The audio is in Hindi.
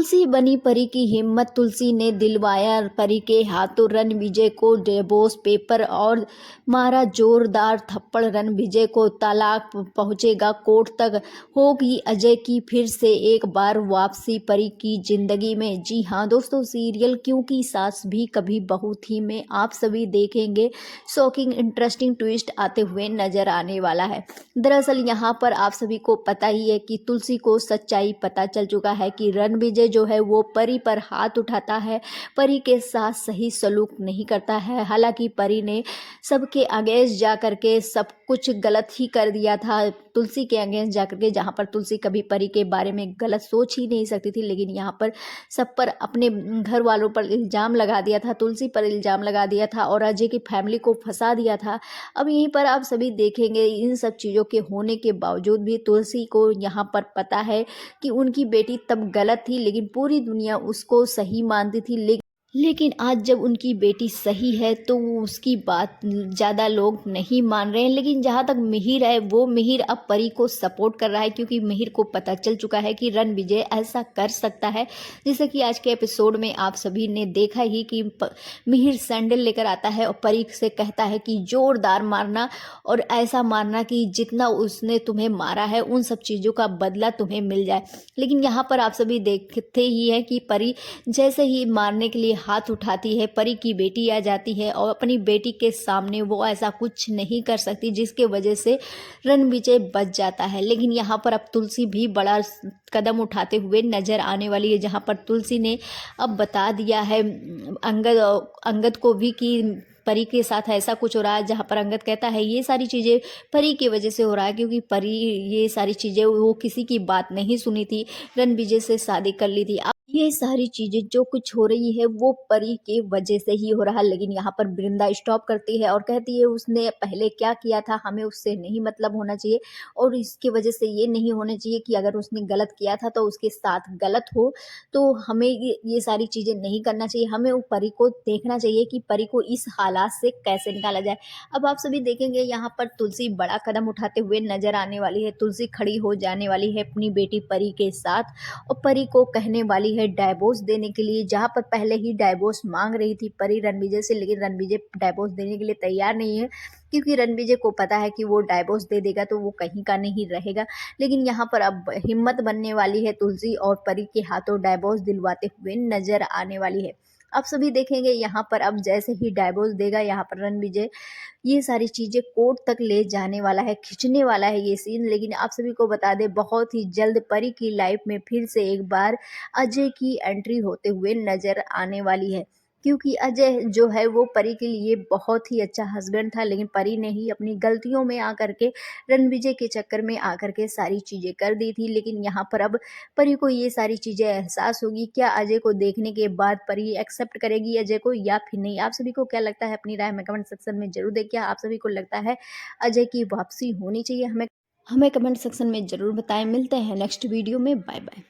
तुलसी बनी परी की हिम्मत, तुलसी ने दिलवाया परी के हाथों रणविजय को डिवोर्स पेपर और मारा जोरदार थप्पड़। रणविजय को तलाक पहुंचेगा कोर्ट तक, होगी अजय की फिर से एक बार वापसी परी की जिंदगी में। जी हाँ दोस्तों, सीरियल क्यों की सास भी कभी बहू थी में आप सभी देखेंगे शॉकिंग इंटरेस्टिंग ट्विस्ट आते हुए नजर आने वाला है। दरअसल यहाँ पर आप सभी को पता ही है कि तुलसी को सच्चाई पता चल चुका है कि रणविजय जो है वो परी पर हाथ उठाता है, परी के साथ सही सलूक नहीं करता है। हालांकि परी ने सबके अगेंस्ट जा करके सब कुछ गलत ही कर दिया था, तुलसी के अगेंस्ट जा करके, जहाँ पर तुलसी कभी परी के बारे में गलत सोच ही नहीं सकती थी। लेकिन यहाँ पर सब पर अपने घर वालों पर इल्ज़ाम लगा दिया था, तुलसी पर इल्ज़ाम लगा दिया था और अजय की फैमिली को फंसा दिया था। अब यहीं पर आप सभी देखेंगे इन सब चीज़ों के होने के बावजूद भी तुलसी को यहाँ पर पता है कि उनकी बेटी तब गलत थी, लेकिन पूरी दुनिया उसको सही मानती थी। लेकिन आज जब उनकी बेटी सही है तो वो उसकी बात ज़्यादा लोग नहीं मान रहे हैं। लेकिन जहाँ तक मिहिर है, वो मिहिर अब परी को सपोर्ट कर रहा है, क्योंकि मिहिर को पता चल चुका है कि रणविजय ऐसा कर सकता है। जैसे कि आज के एपिसोड में आप सभी ने देखा ही कि मिहिर सैंडल लेकर आता है और परी से कहता है कि जोरदार मारना और ऐसा मारना कि जितना उसने तुम्हें मारा है उन सब चीज़ों का बदला तुम्हें मिल जाए। लेकिन यहाँ पर आप सभी देखते ही हैं कि परी जैसे ही मारने के लिए हाथ उठाती है, परी की बेटी आ जाती है और अपनी बेटी के सामने वो ऐसा कुछ नहीं कर सकती, जिसके वजह से रणविजय बच जाता है। लेकिन यहाँ पर अब तुलसी भी बड़ा कदम उठाते हुए नजर आने वाली है, जहाँ पर तुलसी ने अब बता दिया है अंगद को भी कि परी के साथ ऐसा कुछ हो रहा है। जहाँ पर अंगद कहता है ये सारी चीज़ें परी की वजह से हो रहा है, क्योंकि परी ये सारी चीज़ें वो किसी की बात नहीं सुनी थी, रणविजय से शादी कर ली थी। ये सारी चीजें जो कुछ हो रही है वो परी के वजह से ही हो रहा है। लेकिन यहाँ पर वृंदा स्टॉप करती है और कहती है उसने पहले क्या किया था हमें उससे नहीं मतलब होना चाहिए, और इसकी वजह से ये नहीं होना चाहिए कि अगर उसने गलत किया था तो उसके साथ गलत हो, तो हमें ये सारी चीजें नहीं करना चाहिए। हमें वो परी को देखना चाहिए कि परी को इस हालात से कैसे निकाला जाए। अब आप सभी देखेंगे यहाँ पर तुलसी बड़ा कदम उठाते हुए नजर आने वाली है। तुलसी खड़ी हो जाने वाली है अपनी बेटी परी के साथ और परी को कहने वाली है डाइवोर्स देने के लिए। जहां पर पहले ही डाइवोर्स मांग रही थी परी रणविजय से, लेकिन रणविजय डाइवोर्स देने के लिए तैयार नहीं है, क्योंकि रणविजय को पता है कि वो डाइवोर्स दे देगा तो वो कहीं का नहीं रहेगा। लेकिन यहाँ पर अब हिम्मत बनने वाली है तुलसी और परी के हाथों डाइवोर्स दिलवाते हुए नजर आने वाली है। आप सभी देखेंगे यहाँ पर अब जैसे ही डाइवोर्स देगा, यहाँ पर रणविजय ये सारी चीजें कोर्ट तक ले जाने वाला है, खींचने वाला है ये सीन। लेकिन आप सभी को बता दें बहुत ही जल्द परी की लाइफ में फिर से एक बार अजय की एंट्री होते हुए नजर आने वाली है, क्योंकि अजय जो है वो परी के लिए बहुत ही अच्छा हस्बैंड था। लेकिन परी ने ही अपनी गलतियों में आकर के रणविजय के चक्कर में आकर के सारी चीजें कर दी थी। लेकिन यहाँ पर अब परी को ये सारी चीजें एहसास होगी। क्या अजय को देखने के बाद परी एक्सेप्ट करेगी अजय को या फिर नहीं? आप सभी को क्या लगता है? अपनी राय में कमेंट सेक्शन में जरूर दें। क्या आप सभी को लगता है अजय की वापसी होनी चाहिए? हमें कमेंट सेक्शन में जरूर बताएं। मिलते हैं नेक्स्ट वीडियो में। Bye bye.